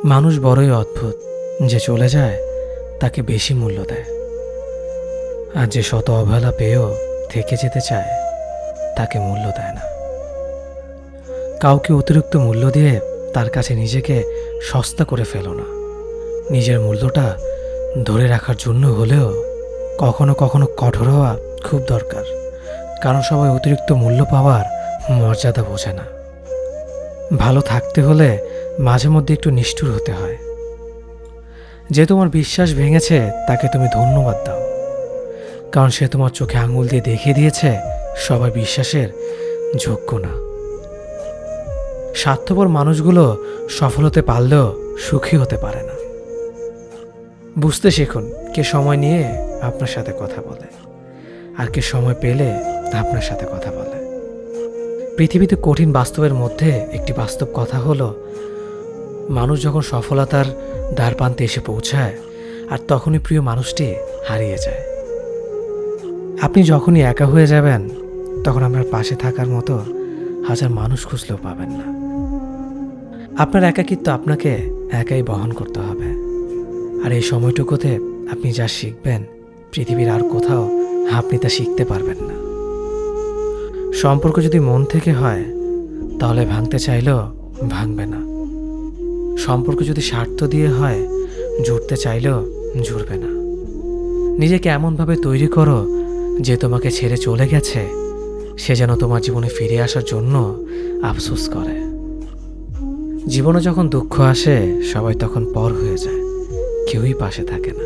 মানুষ বড়ই অদ্ভুত, যে চলে যায় তাকে বেশি মূল্য দেয়, আর যে শত অবহেলা পেয়েও থেকে যেতে চায় তাকে মূল্য দেয় না। কাউকে অতিরিক্ত মূল্য দিয়ে তার কাছে নিজেকে সস্তা করে ফেলো না। নিজের মূল্যটা ধরে রাখার জন্য হলেও কখনো কখনো কঠোর হওয়া খুব দরকার, কারণ সবাই অতিরিক্ত মূল্য পাওয়ার মর্যাদা বোঝে না। ভালো থাকতে হলে মাঝে মধ্যে একটু নিষ্ঠুর হতে হয়। যে তোমার বিশ্বাস ভেঙেছে তাকে তুমি ধন্যবাদ দাও, কারণ সে তোমার চোখে আঙুল দিয়ে দেখিয়ে দিয়েছে সবাই বিশ্বাসের যোগ্য না। স্বার্থপর মানুষগুলো সফল হতে পারলেও সুখী হতে পারে না। বুঝতে শিখুন কে সময় নিয়ে আপনার সাথে কথা বলে, আর কে সময় পেলে আপনার সাথে কথা বলে। পৃথিবীতে কঠিন বাস্তবের মধ্যে একটি বাস্তব কথা হলো, মানুষ যখন সফলতার দ্বারপ্রান্তে এসে পৌঁছায় আর তখনই প্রিয় মানুষটি হারিয়ে যায়। আপনি যখনই একা হয়ে যাবেন তখন আপনার পাশে থাকার মতো হাজার মানুষ খুঁজলেও পাবেন না। আপনার একাকিত্ব আপনাকে একাই বহন করতে হবে, আর এই সময়টুকুতে আপনি যা শিখবেন পৃথিবীর আর কোথাও আপনি তা শিখতে পারবেন না। সম্পর্ক যদি মন থেকে হয় তাহলে ভাঙতে চাইলেও ভাঙবে না। সম্পর্ক যদি স্বার্থ দিয়ে হয় জুড়তে চাইলেও জুড়বে না। নিজেকে এমনভাবে তৈরি করো যে তোমাকে ছেড়ে চলে গেছে সে যেন তোমার জীবনে ফিরে আসার জন্য আফসোস করে। জীবনে যখন দুঃখ আসে সবাই তখন পর হয়ে যায়, কেউই পাশে থাকে না।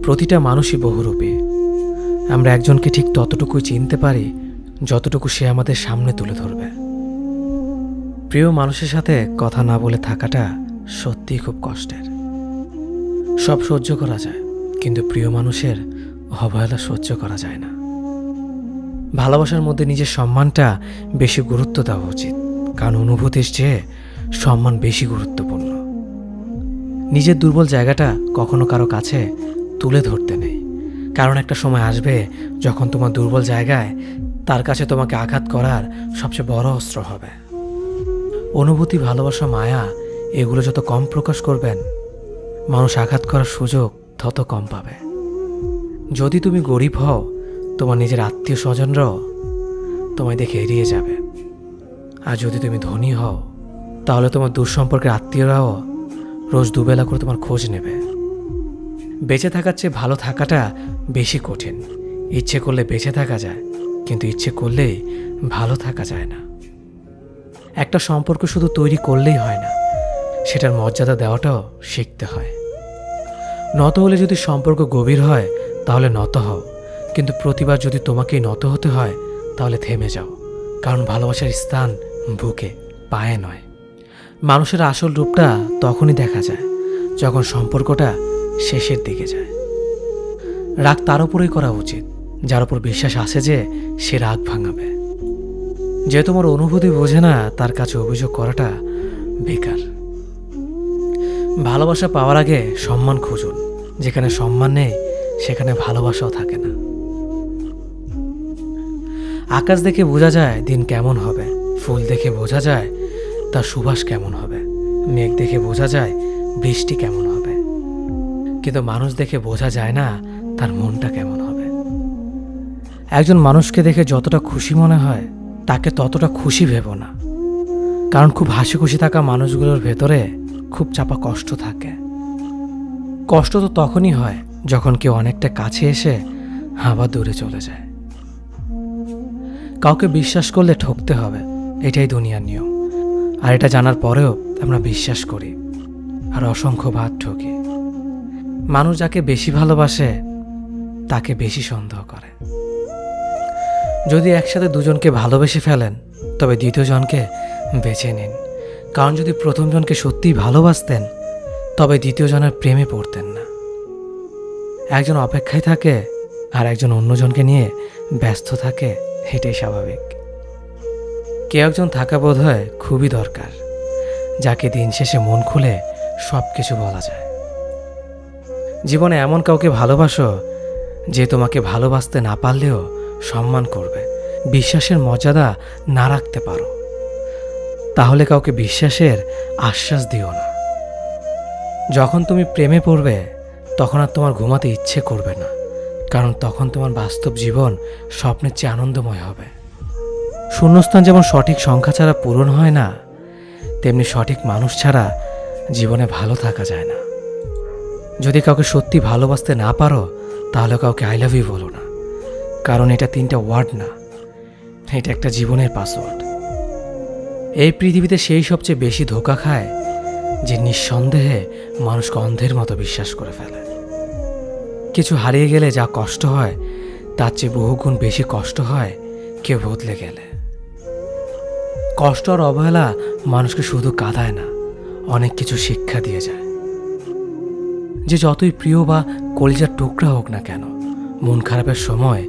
প্রতিটা মানুষই বহুরূপী। আমরা একজনকে ঠিক ততটুকুই চিনতে পারি যতটুকু সে আমাদের সামনে তুলে ধরবে। প্রিয় মানুষের সাথে কথা না বলে থাকাটা সত্যিই খুব কষ্টের। সব সহ্য করা যায়, কিন্তু প্রিয় মানুষের অবহেলা সহ্য করা যায় না। ভালোবাসার মধ্যে নিজের সম্মানটা বেশি গুরুত্ব দেওয়া উচিত, কারণ অনুভূতির চেয়ে সম্মান বেশি গুরুত্বপূর্ণ। নিজের দুর্বল জায়গাটা কখনো কারো কাছে তুলে ধরতে নেই, কারণ একটা সময় আসবে যখন তোমার দুর্বল জায়গায় তার কাছে তোমাকে আঘাত করার সবচেয়ে বড় অস্ত্র হবে। অনুভূতি, ভালোবাসা, মায়া এগুলো যত কম প্রকাশ করবেন মানুষ আঘাত করার সুযোগ তত কম পাবে। যদি তুমি গরিব হও তোমার নিজের আত্মীয় স্বজনরাও তোমায় দেখে এড়িয়ে যাবে, আর যদি তুমি ধনী হও তাহলে তোমার দূর সম্পর্কের আত্মীয়রাও রোজ দুবেলা করে তোমার খোঁজ নেবে। বেঁচে থাকার চেয়ে ভালো থাকাটা বেশি কঠিন। ইচ্ছে করলে বেঁচে থাকা যায়, কিন্তু ইচ্ছে করলেই ভালো থাকা যায় না। একটা সম্পর্ক শুধু তৈরি করলেই হয় না, সেটার মর্যাদা দেওয়াটাও শিখতে হয়। নত হলে যদি সম্পর্ক গভীর হয় তাহলে নত হও, কিন্তু প্রতিবার যদি তোমাকেই নত হতে হয় তাহলে থেমে যাও, কারণ ভালোবাসার স্থান বুকে, পায়ে নয়। মানুষের আসল রূপটা তখনই দেখা যায় যখন সম্পর্কটা শেষের দিকে যায়। রাগ তার উপরেই করা উচিত যার উপর বিশ্বাস আছে যে সে রাগ ভাঙাবে। যে তোমার অনুভূতি বোঝে না তার কাছে অভিযোগ করাটা বেকার। ভালোবাসা পাওয়ার আগে সম্মান খুঁজুন, যেখানে সম্মান নেই সেখানে ভালোবাসাও থাকে না। আকাশ দেখে বোঝা যায় দিন কেমন হবে, ফুল দেখে বোঝা যায় তার সুবাস কেমন হবে, মেঘ দেখে বোঝা যায় বৃষ্টি কেমন হবে, কিন্তু মানুষ দেখে বোঝা যায় না তার মনটা কেমন হবে। একজন মানুষকে দেখে যতটা খুশি মনে হয় তাকে ততটা খুশি ভেবো না, কারণ খুব হাসি খুশি থাকা মানুষগুলোর ভেতরে খুব চাপা কষ্ট থাকে। কষ্ট তো তখনই হয় যখন কেউ অনেকটা কাছে এসে আবার দূরে চলে যায়। কাউকে বিশ্বাস করলে ঠকতে হবে, এটাই দুনিয়ার নিয়ম। আর এটা জানার পরেও আমরা বিশ্বাস করি আর অসংখ্যবার ঠকি। মানুষ যাকে বেশি ভালোবাসে তাকে বেশি সন্দেহ করে। যদি একসাথে দুজনকে ভালোবেসে ফেলেন তবে দ্বিতীয় জনকে বেছে নিন, কারণ যদি প্রথম জনকে সত্যিই ভালোবাসতেন তবে দ্বিতীয় জনের প্রেমে পড়তেন না। একজন অপেক্ষায় থাকে আর একজন অন্যজনকে নিয়ে ব্যস্ত থাকে, এটাই স্বাভাবিক। কে একজন থাকা বোধ হয় খুবই দরকার, যাকে দিন শেষে মন খুলে সব কিছু বলা যায়। জীবনে এমন কাউকে ভালোবাসো যে তোমাকে ভালোবাসতে না পারলেও সম্মান করবে, বিশ্বাসের মর্যাদা না রাখতে পারো তাহলে কাউকে বিশ্বাসের আশ্বাস দিও না, যখন তুমি প্রেমে পড়বে তখন আর তোমার ঘুমাতে ইচ্ছে করবে না, কারণ তখন তোমার বাস্তব জীবন স্বপ্নের চেয়ে আনন্দময় হবে। শূন্যস্থান যেমন সঠিক সংখ্যা ছাড়া পূরণ হয় না, তেমনি সঠিক মানুষ ছাড়া জীবনে ভালো থাকা যায় না। যদি কাউকে সত্যি ভালোবাসতে না পারো, তাহলে কাউকে আই লাভ ইউ বলো না, কারণ এটা 3টা ওয়ার্ড না, এটা একটা জীবনের পাসওয়ার্ড। এই পৃথিবীতে সেই সবচেয়ে বেশি ধোঁকা খায় যে নিঃসন্দেহে মানুষকে অন্ধের মতো বিশ্বাস করে ফেলে। কিছু হারিয়ে গেলে যা কষ্ট হয় তার চেয়ে বহুগুণ বেশি কষ্ট হয় কেউ বদলে গেলে। কষ্ট আর অবহেলা মানুষকে শুধু কাঁদায় না, অনেক কিছু শিক্ষা দিয়ে যায়। যে যতই প্রিয় বা কলিজার টুকরা হোক না কেন, মন খারাপের সময়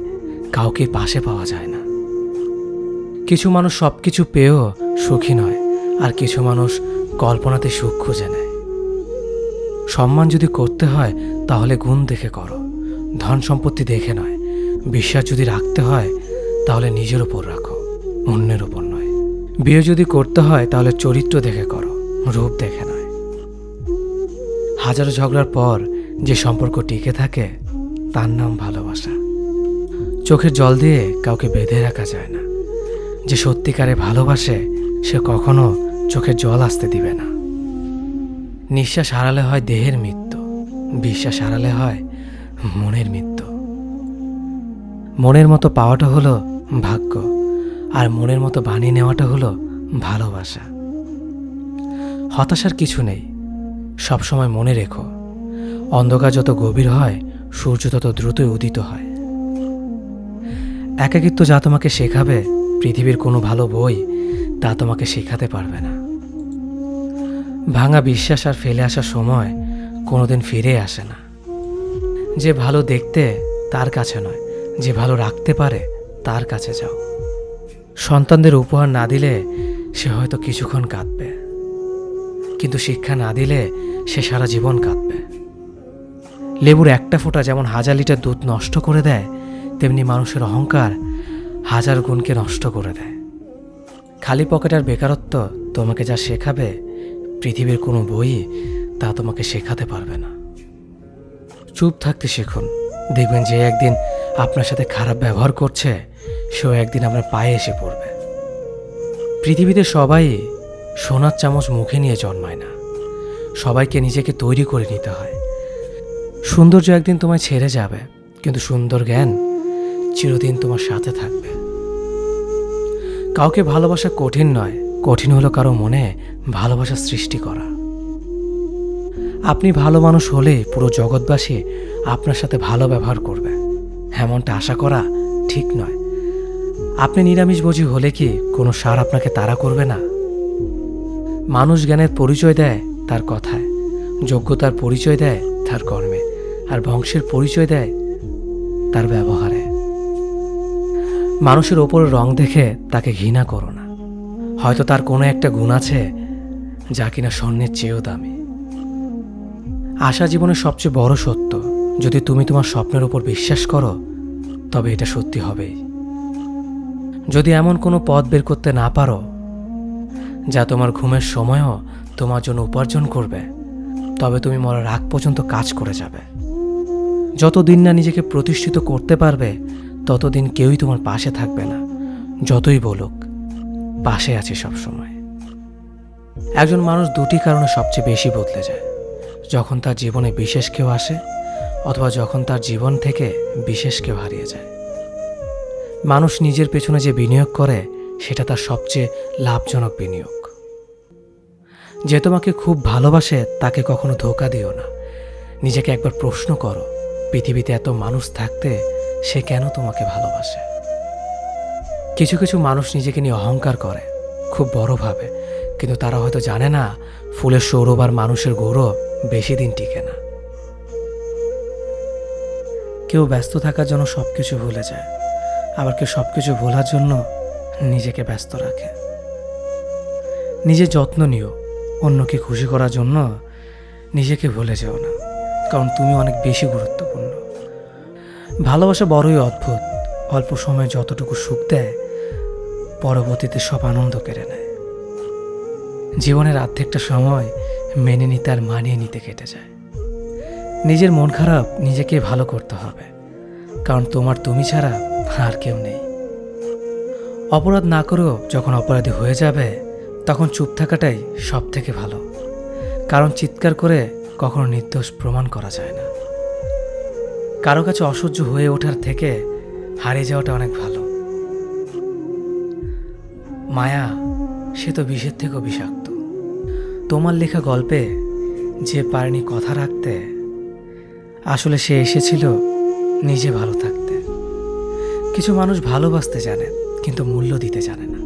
কাউকে পাশে পাওয়া যায় না। কিছু মানুষ সব কিছু পেয়েও সুখী নয়, আর কিছু মানুষ কল্পনাতে সুখ খুঁজে নেয়। সম্মান যদি করতে হয় তাহলে গুণ দেখে করো, ধন সম্পত্তি দেখে নয়। বিশ্বাস যদি রাখতে হয় তাহলে নিজের ওপর রাখো, অন্যের ওপর নয়। বিয়ে যদি করতে হয় তাহলে চরিত্র দেখে করো, রূপ দেখে নয়। হাজারো ঝগড়ার পর যে সম্পর্ক টিকে থাকে তার নাম ভালোবাসা। চোখের জল দিয়ে কাউকে বেঁধে রাখা যায় না। যে সত্যিকারে ভালোবাসে সে কখনো চোখের জল আসতে দিবে না। নিঃশ্বাস হারালে হয় দেহের মৃত্যু, বিশ্বাস হারালে হয় মনের মৃত্যু। মনের মতো পাওয়াটা হলো ভাগ্য, আর মনের মতো বানিয়ে নেওয়াটা হলো ভালোবাসা। হতাশার কিছু নেই, সবসময় মনে রেখো, অন্ধকার যত গভীর হয় সূর্য তত দ্রুতই উদিত হয়। একাকিত্ব যা তোমাকে শেখাবে পৃথিবীর কোনো ভালো বই তা তোমাকে শেখাতে পারবে না। ভাঙা বিশ্বাস আর ফেলে আসার সময় কোনোদিন ফিরে আসে না। যে ভালো দেখতে তার কাছে নয়, যে ভালো রাখতে পারে তার কাছে যাও। সন্তানদের উপহার না দিলে সে হয়তো কিছুক্ষণ কাঁদবে, কিন্তু শিক্ষা না দিলে সে সারা জীবন কাঁদবে। লেবুর একটা ফোঁটা যেমন 1000 লিটার দুধ নষ্ট করে দেয়, তেমনি মানুষের অহংকার 1000 গুণকে নষ্ট করে দেয়। খালি পকেট আর বেকারত্ব তোমাকে যা শেখাবে পৃথিবীর কোনো বই তা তোমাকে শেখাতে পারবে না। চুপ থাকতে শিখুন, দেখবেন যে একদিন আপনার সাথে খারাপ ব্যবহার করছে সেও একদিন আপনার পায়ে এসে পড়বে। পৃথিবীতে সবাই সোনার চামচ মুখে নিয়ে জন্মায় না, সবাইকে নিজেকে তৈরি করে নিতে হয়। সৌন্দর্য একদিন তোমায় ছেড়ে যাবে, কিন্তু সুন্দর জ্ঞান চিরদিন তোমার সাথে থাকবে। কাউকে ভালোবাসা কঠিন নয়, কঠিন হলো কারো মনে ভালোবাসা সৃষ্টি করা। আপনি ভালো মানুষ হলে পুরো জগৎবাসী আপনার সাথে ভালো ব্যবহার করবে, এমনটা আশা করা ঠিক নয়। আপনি নিরামিষভোজী হলে কি কোনো সার আপনাকে তাড়া করবে না? মানুষ জ্ঞানের পরিচয় দেয় তার কথায়, যোগ্যতার পরিচয় দেয় তার কর্মে, আর বংশের পরিচয় দেয় তার ব্যবহারে। মানুষের ওপরের রং দেখে তাকে ঘৃণা করো না, হয়তো তার কোনো একটা গুণ আছে যা কিনা স্বর্ণের চেয়েও দামি। আশা জীবনের সবচেয়ে বড় সত্য। যদি তুমি তোমার স্বপ্নের উপর বিশ্বাস করো তবে এটা সত্যি হবেই। যদি এমন কোনো পথ বের করতে না পারো যা তোমার ঘুমের সময়ও তোমার জন্য উপার্জন করবে, তবে তুমি মরার আগ পর্যন্ত কাজ করে যাবে। যতদিন না নিজেকে প্রতিষ্ঠিত করতে পারবে ততদিন কেউই তোমার পাশে থাকবে না, যতই বলুক পাশে আছে সবসময়। একজন মানুষ দুটি কারণে সবচেয়ে বেশি বদলে যায়: যখন তার জীবনে বিশেষ কেউ আসে, অথবা যখন তার জীবন থেকে বিশেষ কেউ হারিয়ে যায়। মানুষ নিজের পেছনে যে বিনিয়োগ করে সেটা তার সবচেয়ে লাভজনক বিনিয়োগ। যে তোমাকে খুব ভালোবাসে তাকে কখনো ধোঁকা দিও না। নিজেকে একবার প্রশ্ন করো, পৃথিবীতে এত মানুষ থাকতে সে কেন তোমাকে ভালোবাসে? কিছু কিছু মানুষ নিজেকে নিয়ে অহংকার করে, খুব বড় ভাবে, কিন্তু তারা হয়তো জানে না ফুলের সৌরভ আর মানুষের গৌরব বেশি দিন টিকে না। কেউ ব্যস্ত থাকার জন্য সবকিছু ভুলে যায়, আবার কেউ সবকিছু ভোলার জন্য নিজেকে ব্যস্ত রাখে। নিজের যত্ন নিও, অন্যকে খুশি করার জন্য নিজেকে ভুলে যেও না, কারণ তুমি অনেক বেশি গুরুত্বপূর্ণ। ভালোবাসা বড়ই অদ্ভুত, অল্প সময়ে যতটুকু সুখ দেয় পরবর্তীতে সব আনন্দ কেড়ে নেয়। জীবনের অর্ধেকটা সময় মেনে নিতে আর মানিয়ে নিতে কেটে যায়। নিজের মন খারাপ নিজেকে ভালো করতে হবে, কারণ তোমার তুমি ছাড়া আর কেউ নেই। অপরাধ না করেও যখন অপরাধী হয়ে যাবে, তখন চুপ থাকাটাই সব থেকে ভালো, কারণ চিৎকার করে কখনো নির্দোষ প্রমাণ করা যায় না। কারো কাছে অসহ্য হয়ে ওঠার থেকে হারিয়ে যাওয়াটা অনেক ভালো। মায়া সে তো বিষের থেকেও বিষাক্ত। তোমার লেখা গল্পে যে পারেনি কথা রাখতে, আসলে সে এসেছিল নিজে ভালো থাকতে। কিছু মানুষ ভালোবাসতে জানে কিন্তু মূল্য দিতে জানে না।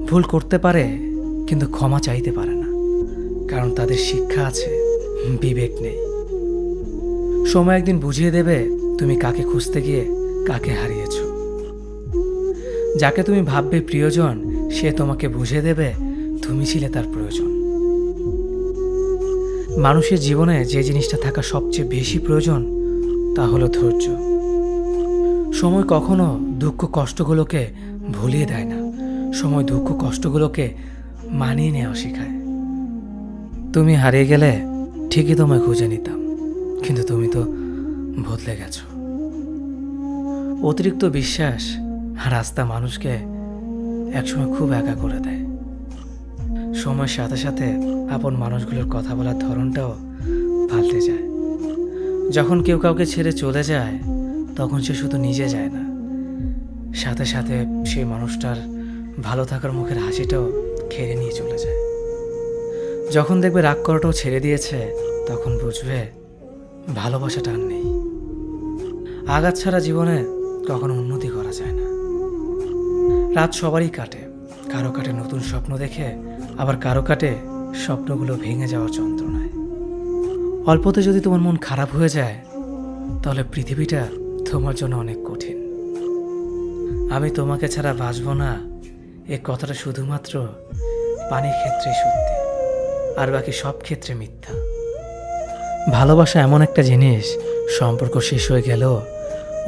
ভুল করতে পারে কিন্তু ক্ষমা চাইতে পারে না, কারণ তাদের শিক্ষা আছে, বিবেক নেই। সময় একদিন বুঝিয়ে দেবে তুমি কাকে খুঁজতে গিয়ে কাকে হারিয়েছ। যাকে তুমি ভাববে প্রিয়জন, সে তোমাকে বুঝিয়ে দেবে তুমি ছিলে তার প্রয়োজন। মানুষের জীবনে যে জিনিসটা থাকা সবচেয়ে বেশি প্রয়োজন তা হলো ধৈর্য। সময় কখনো দুঃখ কষ্টগুলোকে ভুলিয়ে দেয় না, সময় দুঃখ কষ্টগুলোকে মানিয়ে নেওয়া শেখায়। তুমি হারিয়ে গেলে ঠিকই তোমায় খুঁজে নিতাম, কিন্তু তুমি তো বদলে গেছো। অতিরিক্ত বিশ্বাস আর আস্থা মানুষকে একসময় খুব একা করে দেয়। সময়ের সাথে সাথে আপন মানুষগুলোর কথা বলার ধরনটাও পাল্টে যায়। যখন কেউ কাউকে ছেড়ে চলে যায়, তখন সে শুধু নিজে যায় না, সাথে সাথে সেই মানুষটার ভালো থাকার মুখের হাসিটাও খেয়ে নিয়ে চলে যায়। যখন দেখবে রাগ করাটাও ছেড়ে দিয়েছে, তখন বুঝবে ভালোবাসাটা আর নেই। আঘাত ছাড়া জীবনে কখনো উন্নতি করা যায় না। রাত সবারই কাটে, কারো কাটে নতুন স্বপ্ন দেখে, আবার কারো কাটে স্বপ্নগুলো ভেঙে যাওয়ার যন্ত্রণায়। অল্পতে যদি তোমার মন খারাপ হয়ে যায়, তাহলে পৃথিবীটা তোমার জন্য অনেক কঠিন। আমি তোমাকে ছাড়া বাঁচব না, এ কথাটা শুধুমাত্র পানির ক্ষেত্রে সত্যি, আর বাকি সব ক্ষেত্রে মিথ্যা। ভালোবাসা এমন একটা জিনিস, সম্পর্ক শেষ হয়ে গেলেও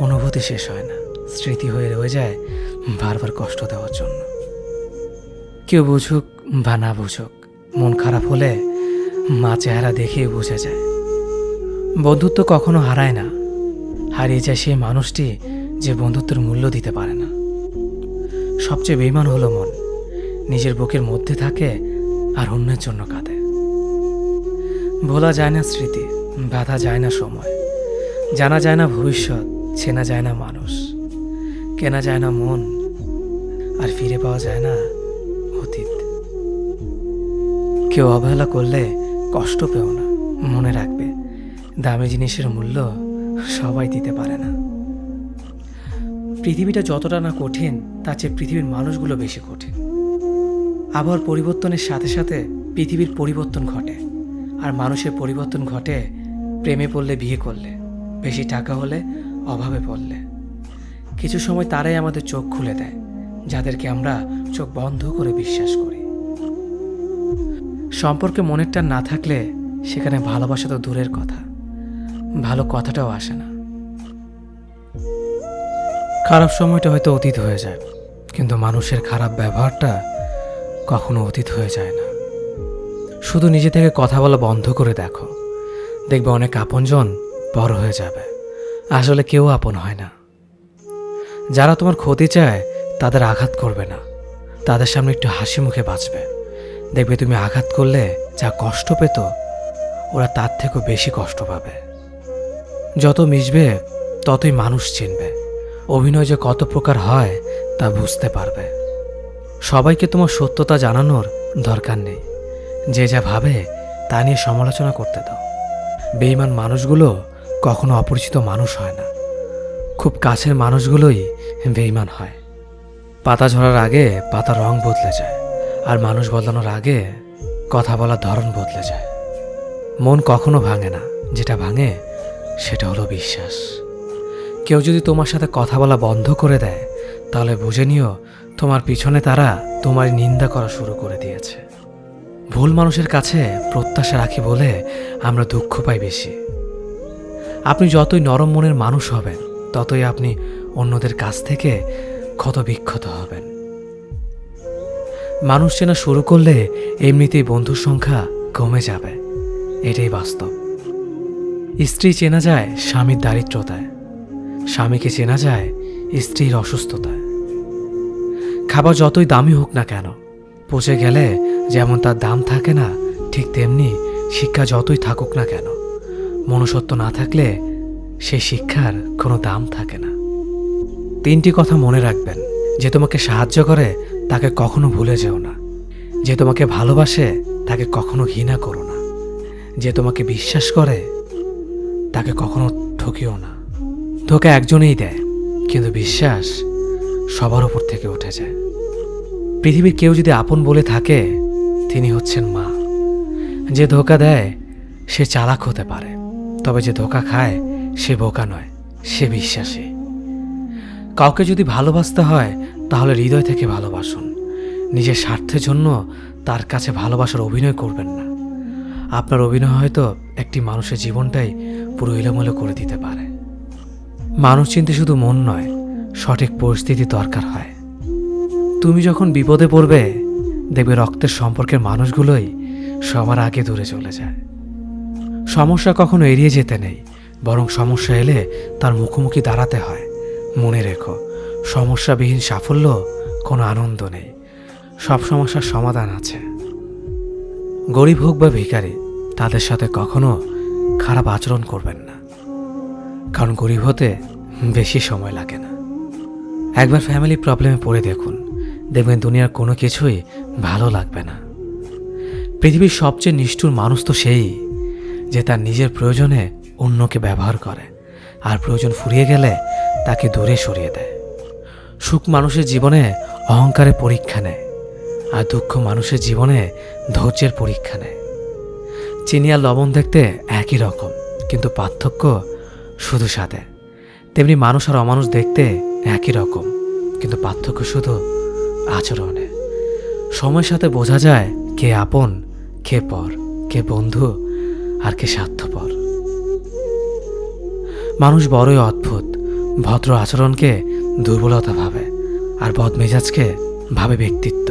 অনুভূতি শেষ হয় না, স্মৃতি হয়ে রয়ে যায় বারবার কষ্ট দেওয়ার জন্য। কেউ বুঝুক বা না বুঝুক, মন খারাপ হলে মা চেহারা দেখেই বোঝা যায়। বন্ধুত্ব কখনো হারায় না, হারিয়ে যায় সেই মানুষটি যে বন্ধুত্বের মূল্য দিতে পারে না। সবচেয়ে বেইমান হলো মন, নিজের বুকের মধ্যে থাকে আর অন্যের জন্য কাঁদে। ভোলা যায় না স্মৃতি, বাধা যায় না সময়, জানা যায় না ভবিষ্যৎ, চেনা যায় না মানুষ, কেনা যায় না মন, আর ফিরে পাওয়া যায় না অতীত। কেউ অবহেলা করলে কষ্ট পেও না, মনে রাখবে দামি জিনিসের মূল্য সবাই দিতে পারে না। পৃথিবীটা যতটা না কঠিন, তার চেয়ে পৃথিবীর মানুষগুলো বেশি কঠিন। আবহাওয়ার পরিবর্তনের সাথে সাথে পৃথিবীর পরিবর্তন ঘটে, আর মানুষের পরিবর্তন ঘটে প্রেমে পড়লে, বিয়ে করলে, বেশি টাকা হলে, অভাবে পড়লে। কিছু সময় তারাই আমাদের চোখ খুলে দেয়, যাদেরকে আমরা চোখ বন্ধ করে বিশ্বাস করি। সম্পর্কে মনের টান না থাকলে সেখানে ভালোবাসা তো দূরের কথা, ভালো কথাটাও আসে না। খারাপ সময়টা হয়তো অতীত হয়ে যায়, কিন্তু মানুষের খারাপ ব্যবহারটা কখনো অতীত হয়ে যায় না। শুধু নিজে থেকে কথা বলা বন্ধ করে দেখো, দেখবে অনেক আপনজন বড় হয়ে যাবে। আসলে কেউ আপন হয় না। যারা তোমার ক্ষতি চায় তাদের আঘাত করবে না, তাদের সামনে একটু হাসি মুখে বাঁচবে। দেখবে তুমি আঘাত করলে যা কষ্ট পেত, ওরা তার থেকেও বেশি কষ্ট পাবে। যত মিশবে ততই মানুষ চিনবে, অভিনয় যে কত প্রকার হয় তা বুঝতে পারবে। সবাইকে তোমার সত্যতা জানানোর দরকার নেই, যে যা ভাবে তা নিয়ে সমালোচনা করতে দাও। বেঈমান মানুষগুলো কখনো অপরিচিত মানুষ হয় না, খুব কাছের মানুষগুলোই বেঈমান হয়। পাতা ঝরার আগে পাতার রং বদলে যায়, আর মানুষ বদলানোর আগে কথা বলার ধরন বদলে যায়। মন কখনো ভাঙে না, যেটা ভাঙে সেটা হলো বিশ্বাস। কেউ যদি তোমার সাথে কথা বলা বন্ধ করে দেয়, তাহলে বুঝে নিও তোমার পিছনে তারা তোমার নিন্দা করা শুরু করে দিয়েছে। ভুল মানুষের কাছে প্রত্যাশা রাখি বলে আমরা দুঃখ পাই বেশি। আপনি যতই নরম মনের মানুষ হবেন, ততই আপনি অন্যদের কাছ থেকে ক্ষত বিক্ষত হবেন। মানুষ চেনা শুরু করলে এমনিতেই বন্ধুর সংখ্যা কমে যাবে, এটাই বাস্তব। স্ত্রী চেনা যায় স্বামীর দারিদ্রতায়, স্বামীকে চেনা যায় স্ত্রীর অসুস্থতায়। খাবার যতই দামি হোক না কেন, পচে গেলে যেমন তার দাম থাকে না, ঠিক তেমনি শিক্ষা যতই থাকুক না কেন, মনুষ্যত্ব না থাকলে সেই শিক্ষার কোনো দাম থাকে না। 3টি কথা মনে রাখবেন। যে তোমাকে সাহায্য করে তাকে কখনো ভুলে যেও না। যে তোমাকে ভালোবাসে তাকে কখনো ঘৃণা করো না। যে তোমাকে বিশ্বাস করে তাকে কখনো ঠকিও না। ধোঁকা একজনেই দেয়, কিন্তু বিশ্বাস সবার উপর থেকে উঠে যায়। পৃথিবীর কেউ যদি আপন বলে থাকে, তিনি হচ্ছেন মা। যে ধোঁকা দেয় সে চালাক হতে পারে, তবে যে ধোঁকা খায় সে বোকা নয়, সে বিশ্বাসী। কাউকে যদি ভালোবাসতে হয় তাহলে হৃদয় থেকে ভালোবাসুন। নিজের স্বার্থের জন্য তার কাছে ভালোবাসার অভিনয় করবেন না। আপনার অভিনয় হয়তো একটি মানুষের জীবনটাই পুরো এলোমেলো করে দিতে পারে। মানুষ চিনতে শুধু মন নয়, সঠিক পরিস্থিতি দরকার হয়। তুমি যখন বিপদে পড়বে, দেখবে রক্তের সম্পর্কের মানুষগুলোই সবার আগে দূরে চলে যায়। সমস্যা কখনো এড়িয়ে যেতে নেই, বরং সমস্যা এলে তার মুখোমুখি দাঁড়াতে হয়। মনে রেখো, সমস্যাবিহীন সাফল্য কোনো আনন্দ নেই। সব সমস্যার সমাধান আছে। গরিব হোক বা ভিখারি, তাদের সাথে কখনো খারাপ আচরণ করবেন না, কারণ গরিব হতে বেশি সময় লাগে না। একবার ফ্যামিলি প্রবলেমে পড়ে দেখুন, দেখবেন দুনিয়ার কোনো কিছুই ভালো লাগবে না। পৃথিবীর সবচেয়ে নিষ্ঠুর মানুষ তো সেই, যে তার নিজের প্রয়োজনে অন্যকে ব্যবহার করে, আর প্রয়োজন ফুরিয়ে গেলে তাকে দূরে সরিয়ে দেয়। সুখ মানুষের জীবনে অহংকারের পরীক্ষা নেয়, আর দুঃখ মানুষের জীবনে ধৈর্যের পরীক্ষা নেয়। চিনি আর লবণ দেখতে একই রকম, কিন্তু পার্থক্য শুধু স্বাদে। তেমনি মানুষ আর অমানুষ দেখতে একই রকম, কিন্তু পার্থক্য শুধু আচরণে। সময়ের সাথে বোঝা যায় কে আপন, কে পর, কে বন্ধু আর কে স্বার্থপর। মানুষ বড়ই অদ্ভুত। ভদ্র আচরণকে দুর্বলতা ভাবে, আর বদমেজাজকে ভাবে ব্যক্তিত্ব।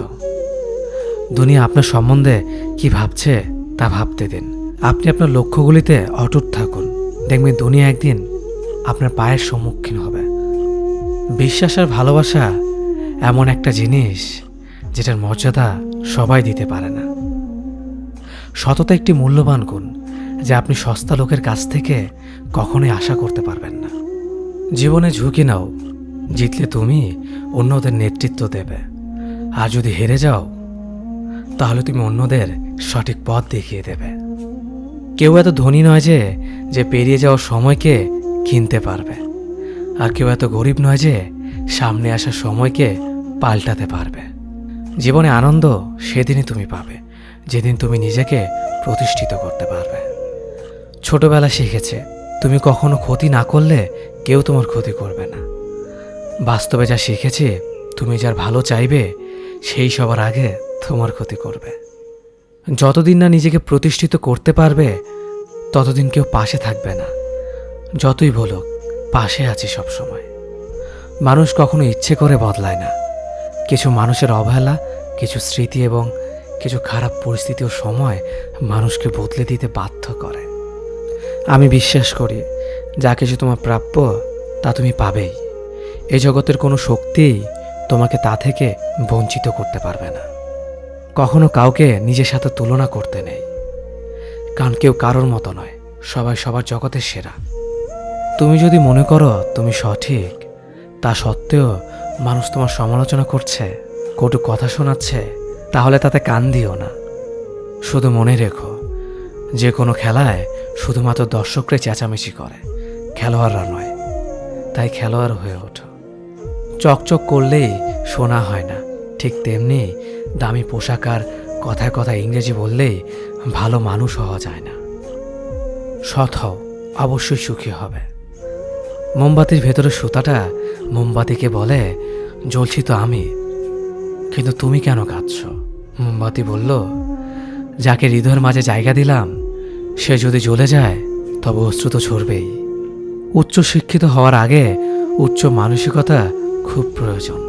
দুনিয়া আপনার সম্বন্ধে কি ভাবছে তা ভাবতে দিন। আপনি আপনার লক্ষ্যগুলিতে অটুট থাকুন, দেখবেন দুনিয়া একদিন আপনার পায়ের সম্মুখীন হবে। বিশ্বাস আর ভালোবাসা এমন একটা জিনিস যেটার মর্যাদা সবাই দিতে পারে না। সততা একটি মূল্যবান গুণ, যা আপনি সস্তা লোকের কাছ থেকে কখনোই আশা করতে পারবেন না। জীবনে ঝুঁকি নাও। জিতলে তুমি অন্যদের নেতৃত্ব দেবে, আর যদি হেরে যাও তাহলে তুমি অন্যদের সঠিক পথ দেখিয়ে দেবে। কেউ এত ধনী নয় যে পেরিয়ে যাওয়ার সময়কে কিনতে পারবে, আর কেউ এত গরিব নয় যে সামনে আসা সময়কে পাল্টাতে পারবে। জীবনে আনন্দ সেদিনই তুমি পাবে, যেদিন তুমি নিজেকে প্রতিষ্ঠিত করতে পারবে। ছোটবেলা শিখেছে, তুমি কখনো ক্ষতি না করলে কেউ তোমার ক্ষতি করবে না। বাস্তবে যা শিখেছি, তুমি যার ভালো চাইবে সেই সবার আগে তোমার ক্ষতি করবে। যতদিন না নিজেকে প্রতিষ্ঠিত করতে পারবে, ততদিন কেউ পাশে থাকবে না। যতই বলুক, পাশে আছি সবসময়। মানুষ কখনো ইচ্ছে করে বদলায় না। কিছু মানুষের অবহেলা, কিছু স্মৃতি এবং কিছু খারাপ পরিস্থিতি ও সময় মানুষকে বদলে দিতে বাধ্য করে। আমি বিশ্বাস করি, যা কিছু তোমার প্রাপ্য তা তুমি পাবেই। এই জগতের কোনো শক্তিই তোমাকে তা থেকে বঞ্চিত করতে পারবে না। কখনো কাউকে নিজের সাথে তুলনা করতে নেই, কারণ কেউ কারোর মতো নয়, সবাই সবার জগতের সেরা। তুমি যদি মনে করো তুমি সঠিক, তা সত্ত্বেও মানুষ তোমার সমালোচনা করছে, কটু কথা শোনাচ্ছে, তাহলে তাতে কান দিও না। শুধু মনে রেখো, যে কোনো খেলায় শুধুমাত্র দর্শকরাই চেঁচামেচি করে, খেলোয়াড়রা নয়। তাই খেলোয়াড় হয়ে ওঠো। চকচক করলেই শোনা হয় না, ঠিক তেমনি দামি পোশাক আর কথায় কথায় ইংরেজি বললেই ভালো মানুষ হওয়া যায় না। সৎ হও, অবশ্যই সুখী হবে। মোমবাতির ভেতরে সুতাটা মোমবাতিকে বলে, জ্বলছি তো আমি, কিন্তু তুমি কেন কাঁদছ? মোমবাতি বলল, যাকে হৃদয়ের মাঝে জায়গা দিলাম সে যদি জ্বলে যায় তবে অশ্রু তো ঝরবেই। উচ্চ শিক্ষিত হওয়ার আগে উচ্চ মানসিকতা খুব প্রয়োজন।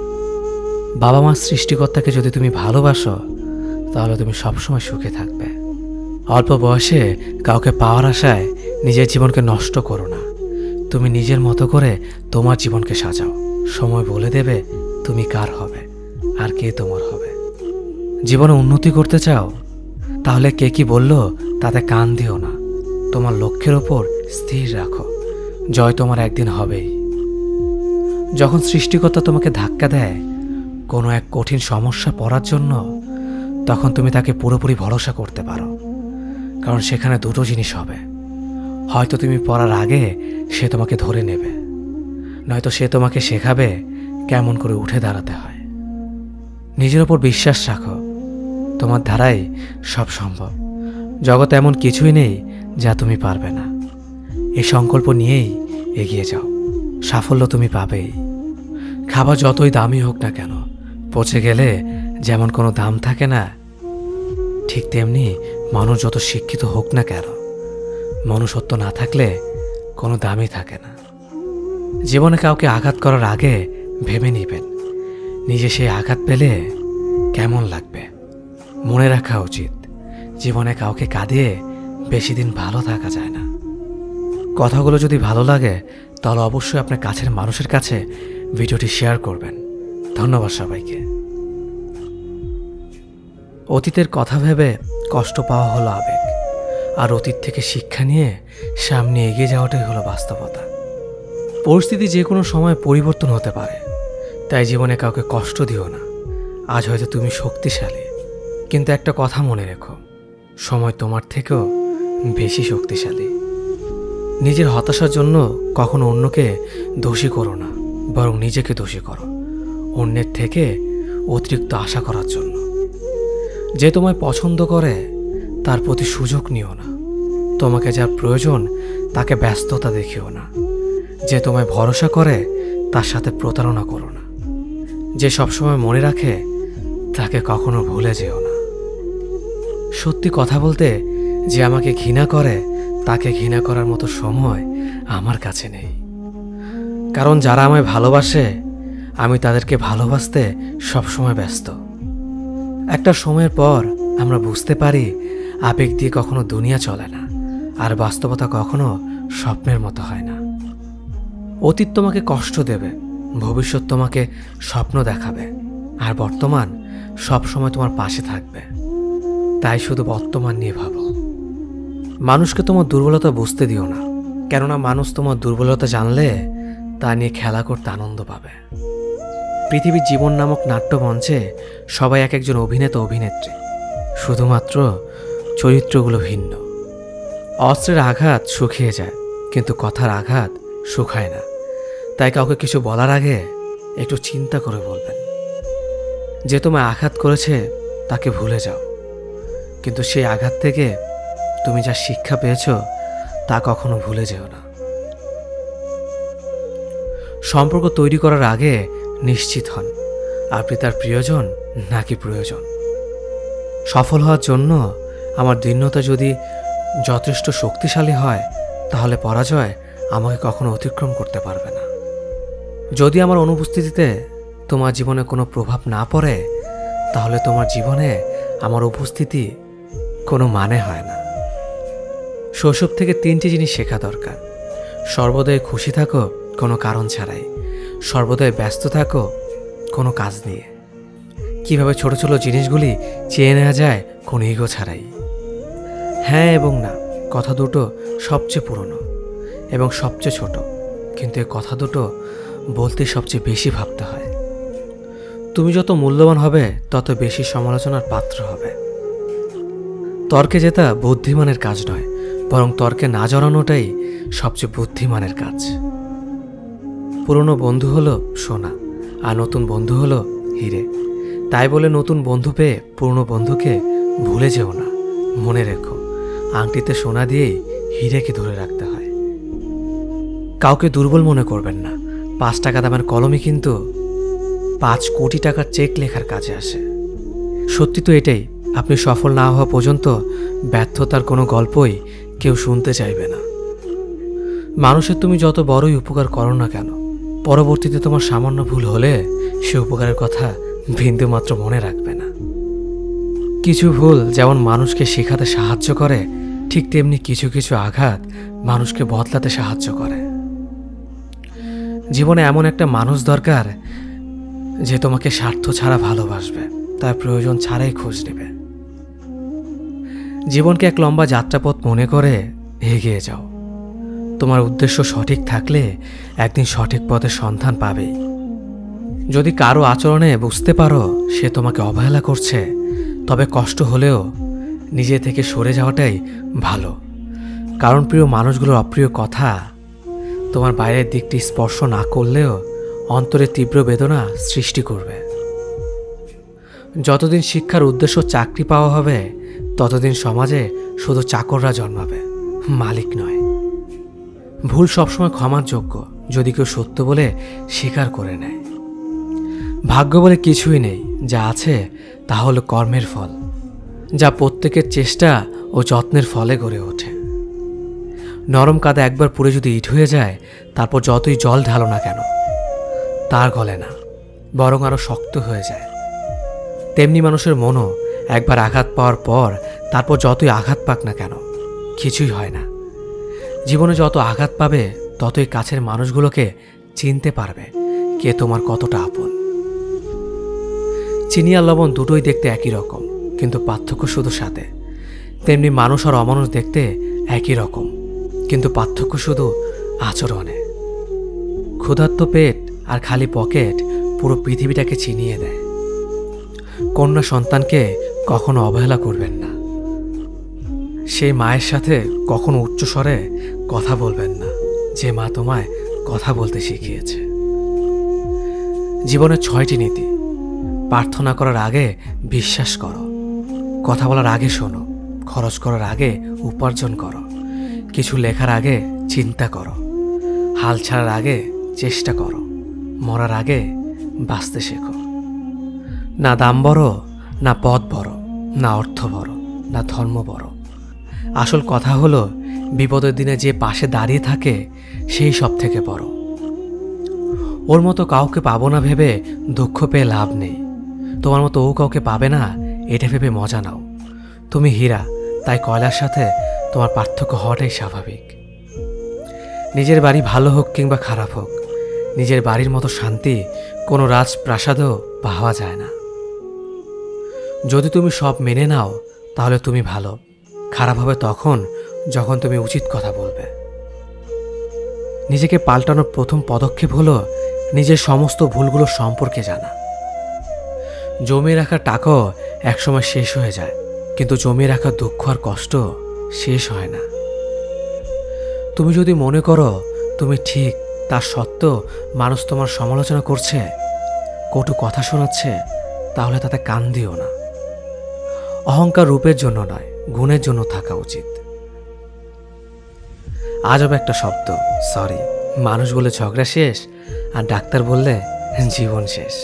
বাবা মার সৃষ্টিকর্তাকে যদি তুমি ভালোবাসো, তাহলে তুমি সবসময় সুখে থাকবে। অল্প বয়সে কাউকে পাওয়ার আশায় নিজের জীবনকে নষ্ট করো না। তুমি নিজের মতো করে তোমার জীবনকে সাজাও। সময় বলে দেবে তুমি কার হবে আর কে তোমার হবে। জীবনে উন্নতি করতে চাও? তাহলে কে কি বলল তাতে কান দিও না। তোমার লক্ষ্যের ওপর স্থির রাখো। জয় তোমার একদিন হবেই। যখন সৃষ্টিকর্তা তোমাকে ধাক্কা দেয় কোনো এক কঠিন সমস্যা পড়ার জন্য, তখন তুমি তাকে পুরোপুরি ভরসা করতে পারো। কারণ সেখানে দুটো জিনিস হবে, হয়তো তুমি পড়ার আগে সে তোমাকে ধরে নেবে, নয়তো সে তোমাকে শেখাবে কেমন করে উঠে দাঁড়াতে হয়। নিজের ওপর বিশ্বাস রাখো, তোমার দ্বারাই সব সম্ভব। জগতে এমন কিছুই নেই যা তুমি পারবে না। এই সংকল্প নিয়েই এগিয়ে যাও, সাফল্য তুমি পাবেই। খাবার যতই দামি হোক না কেন, পচে গেলে যেমন কোনো দাম থাকে না, ঠিক তেমনি মানুষ যত শিক্ষিত হোক না কেন, মনুষ্যত্ব না থাকলে কোনো দামই থাকে না। জীবনে কাউকে আঘাত করার আগে ভেবে নিবেন নিজে সেই আঘাত পেলে কেমন লাগবে। মনে রাখা উচিত, জীবনে কাউকে কাঁদিয়ে বেশি দিন ভালো থাকা যায় না। কথাগুলো যদি ভালো লাগে তাহলে অবশ্যই আপনার কাছের মানুষের কাছে ভিডিওটি শেয়ার করবেন। ধন্যবাদ সবাইকে। অতীতের কথা ভেবে কষ্ট পাওয়া হলো আবেগ, আর অতীত থেকে শিক্ষা নিয়ে সামনে এগিয়ে যাওয়াটাই হলো বাস্তবতা। পরিস্থিতি যে কোনো সময় পরিবর্তন হতে পারে, তাই জীবনে কাউকে কষ্ট দিও না। আজ হয়তো তুমি শক্তিশালী, কিন্তু একটা কথা মনে রেখো, সময় তোমার থেকেও বেশি শক্তিশালী। নিজের হতাশার জন্য কখনো অন্যকে দোষী করো না, বরং নিজেকে দোষী করো অন্যের থেকে অতিরিক্ত আশা করার জন্য। যে তোমায় পছন্দ করে তার প্রতি সুযোগ নিও না। তোমাকে যার প্রয়োজন তাকে ব্যস্ততা দেখিও না। যে তোমায় ভরসা করে তার সাথে প্রতারণা করো না। যে সবসময় মনে রাখে তাকে কখনো ভুলে যেও না। সত্যি কথা বলতে, যে আমাকে ঘৃণা করে তাকে ঘৃণা করার মতো সময় আমার কাছে নেই। কারণ যারা আমায় ভালোবাসে আমি তাদেরকে ভালোবাসতে সবসময় ব্যস্ত। একটা সময়ের পর আমরা বুঝতে পারি আবেগ দিয়ে কখনো দুনিয়া চলে না, আর বাস্তবতা কখনো স্বপ্নের মতো হয় না। অতীত তোমাকে কষ্ট দেবে, ভবিষ্যৎ তোমাকে স্বপ্ন দেখাবে, আর বর্তমান সবসময় তোমার পাশে থাকবে। তাই শুধু বর্তমান নিয়ে ভাবো। মানুষকে তোমার দুর্বলতা বুঝতে দিও না, কেননা মানুষ তোমার দুর্বলতা জানলে তা নিয়ে খেলা করতে আনন্দ পাবে। পৃথিবীর জীবন নামক নাট্যমঞ্চে সবাই এক একজন অভিনেতা অভিনেত্রী, শুধুমাত্র চরিত্রগুলো ভিন্ন। অস্ত্রের আঘাত শুকিয়ে যায়, কিন্তু কথার আঘাত শুকায় না। তাই কাউকে কিছু বলার আগে একটু চিন্তা করে বলবেন। যে তোমায় আঘাত করেছে তাকে ভুলে যাও, কিন্তু সেই আঘাত থেকে তুমি যা শিক্ষা পেয়েছ তা কখনো ভুলে যেও না। সম্পর্ক তৈরি করার আগে নিশ্চিত হন আপনি তার প্রিয়জন নাকি প্রয়োজন। সফল হওয়ার জন্য আমার দৃঢ়তা যদি যথেষ্ট শক্তিশালী হয়, তাহলে পরাজয় আমাকে কখনো অতিক্রম করতে পারবে না। যদি আমার অনুপস্থিতিতে তোমার জীবনে কোনো প্রভাব না পড়ে, তাহলে তোমার জীবনে আমার উপস্থিতি কোনো মানে হয় না। শৈশব থেকে 3টি জিনিস শেখা দরকার। সর্বদাই খুশি থাকো কোনো কারণ ছাড়াই, সর্বদাই ব্যস্ত থাকো কোনো কাজ নিয়ে, কিভাবে ছোট ছোট জিনিসগুলি চেয়ে নেওয়া যায় কোনো ইগো ছাড়াই। হ্যাঁ এবং না কথা দুটো সবচেয়ে পুরনো এবং সবচেয়ে ছোট, কিন্তু এই কথা দুটো বলতে সবচেয়ে বেশি ভাবতে হয়। তুমি যত মূল্যবান হবে তত বেশি সমালোচনার পাত্র হবে। তর্কে জেতা বুদ্ধিমানের কাজ নয়, বরং তর্কে না জড়ানোটাই সবচেয়ে বুদ্ধিমানের কাজ। পুরনো বন্ধু হলো সোনা, আর নতুন বন্ধু হলো হিরে। তাই বলে নতুন বন্ধু পেয়ে পুরনো বন্ধুকে ভুলে যেও না। মনে রেখো, আংটিতে সোনা দিয়েই হিরেকে ধরে রাখতে হয়। কাউকে দুর্বল মনে করবেন না। 5 টাকা দামের কলমই কিন্তু 5 কোটি টাকার চেক লেখার কাজে আসে। সত্যি তো এটাই, আপনি সফল না হওয়া পর্যন্ত ব্যর্থতার কোনো গল্পই কেউ শুনতে চাইবে না। মানুষের তুমি যত বড়ই উপকার করো না কেন, পরবর্তীতে তোমার সামান্য ভুল হলে সে উপকারের কথা বিন্দু মাত্র মনে রাখবে না। কিছু ভুল যেমন মানুষকে শেখাতে সাহায্য করে, ঠিক তেমনি কিছু কিছু আঘাত মানুষকে বদলাতে সাহায্য করে। জীবনে এমন একটা মানুষ দরকার যে তোমাকে স্বার্থ ছাড়া ভালোবাসবে, তার প্রয়োজন ছাড়াই খোঁজ নেবে। জীবনকে এক লম্বা যাত্রাপথ মনে করে এগিয়ে যাও। তোমার উদ্দেশ্য সঠিক থাকলে একদিন সঠিক পথের সন্ধান পাবেই। যদি কারো আচরণে বুঝতে পারো সে তোমাকে অবহেলা করছে, তবে কষ্ট হলেও নিজে থেকে সরে যাওয়াটাই ভালো। কারণ প্রিয় মানুষগুলোর অপ্রিয় কথা তোমার বাইরের দিকটি স্পর্শ না করলেও অন্তরে তীব্র বেদনা সৃষ্টি করবে। যতদিন শিক্ষার উদ্দেশ্য চাকরি পাওয়া হবে, ততদিন সমাজে শুধু চাকররা জন্মাবে, মালিক নয়। ভুল সবসময় ক্ষমার যোগ্য যদি কেউ সত্য বলে স্বীকার করে নেয়। ভাগ্য বলে কিছুই নেই, যা আছে তা হলো কর্মের ফল, যা প্রত্যেকের চেষ্টা ও যত্নের ফলে গড়ে ওঠে। নরম কাদা একবার পুড়ে যদি ইট হয়ে যায়, তারপর যতই জল ঢালো না কেন তার গলে না, বরং আরও শক্ত হয়ে যায়। তেমনি মানুষের মনও একবার আঘাত পাওয়ার পর তারপর যতই আঘাত পাক না কেন কিছুই হয় না। জীবনে যত আঘাত পাবে ততই কাছের মানুষগুলোকে চিনতে পারবে কে তোমার কতটা আপন। চিনি আর লবণ দুটোই দেখতে একই রকম, কিন্তু পার্থক্য শুধু সাথে। তেমনি মানুষ আর অমানুষ দেখতে একই রকম, কিন্তু পার্থক্য শুধু আচরণে। ক্ষুধার্ত পেট আর খালি পকেট পুরো পৃথিবীটাকে চিনিয়ে দেয়। কন্যা সন্তানকে কখনো অবহেলা করবেন না। সেই মায়ের সাথে কখনো উচ্চস্বরে কথা বলবেন না, যে মা তোমায় কথা বলতে শিখিয়েছে। জীবনের 6টি নীতি। প্রার্থনা করার আগে বিশ্বাস করো, কথা বলার আগে শোনো, খরচ করার আগে উপার্জন করো, কিছু লেখার আগে চিন্তা করো, হাল ছাড়ার আগে চেষ্টা করো, মরার আগে বাঁচতে শেখো। না দাম বড়, না পদ বড়, না অর্থ বড়, না ধর্ম বড়। আসল কথা হলো বিপদের দিনে যে পাশে দাঁড়িয়ে থাকে সেই সব থেকে বড়। ওর মতো কাউকে পাবো না ভেবে দুঃখ পেয়ে লাভ নেই। তোমার মতো ও কাউকে পাবে না এটা ভেবে মজা নাও। তুমি হীরা, তাই কয়লার সাথে তোমার পার্থক্য হওয়াটাই স্বাভাবিক। নিজের বাড়ি ভালো হোক কিংবা খারাপ হোক, নিজের বাড়ির মতো শান্তি কোনো রাজপ্রাসাদেও পাওয়া যায় না। যদি তুমি সব মেনে নাও তাহলে তুমি ভালো। খারাপ হবে তখন যখন তুমি উচিত কথা বলবে। নিজেকে পাল্টানোর প্রথম পদক্ষেপ হলো নিজের সমস্ত ভুলগুলো সম্পর্কে জানা। জমিয়ে রাখা টাকাও একসময় শেষ হয়ে যায়, কিন্তু জমিয়ে রাখা দুঃখ আর কষ্ট শেষ হয় না। তুমি যদি মনে করো তুমি ঠিক, তার সত্ত্বেও মানুষ তোমার সমালোচনা করছে, কটু কথা শোনাচ্ছে, তাহলে তাতে কান দিও না। অহংকার রূপের জন্য নয়, গুণের জন্য থাকা উচিত। আজব একটা শব্দ সরি। মানুষ বলে ঝগড়া শেষ, আর ডাক্তার বললে জীবন শেষ।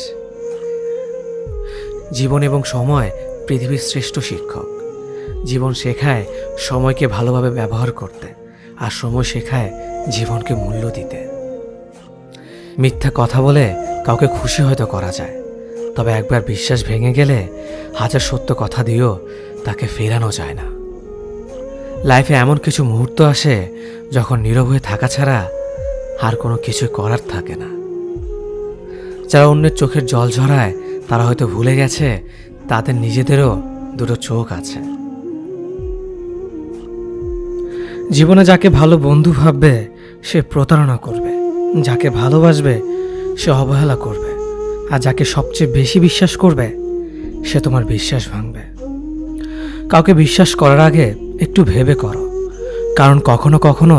জীবন এবং সময় পৃথিবীর শ্রেষ্ঠ শিক্ষক। জীবন শেখায় সময়কে ভালোভাবে ব্যবহার করতে, আর সময় শেখায় জীবনকে মূল্য দিতে। মিথ্যা কথা বলে কাউকে খুশি হয়তো করা যায়, তবে একবার বিশ্বাস ভেঙে গেলে হাজার সত্য কথা দিয়েও তাকে ফেরানো যায় না। লাইফে এমন কিছু মুহূর্ত আসে যখন নীরব হয়ে থাকা ছাড়া আর কোনো কিছু করার থাকে না। যারা অন্যের চোখের জল ঝরায় তারা হয়তো ভুলে গেছে তাদের নিজেদেরও দুটো চোখ আছে। জীবনে যাকে ভালো বন্ধু ভাববে সে প্রতারণা করবে, যাকে ভালোবাসবে সে অবহেলা করবে, আর যাকে সবচেয়ে বেশি বিশ্বাস করবে সে তোমার বিশ্বাস ভাঙবে। কাউকে বিশ্বাস করার আগে একটু ভেবে করো, কারণ কখনো কখনো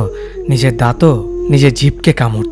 নিজের দাঁতও নিজের জিভকে কামড়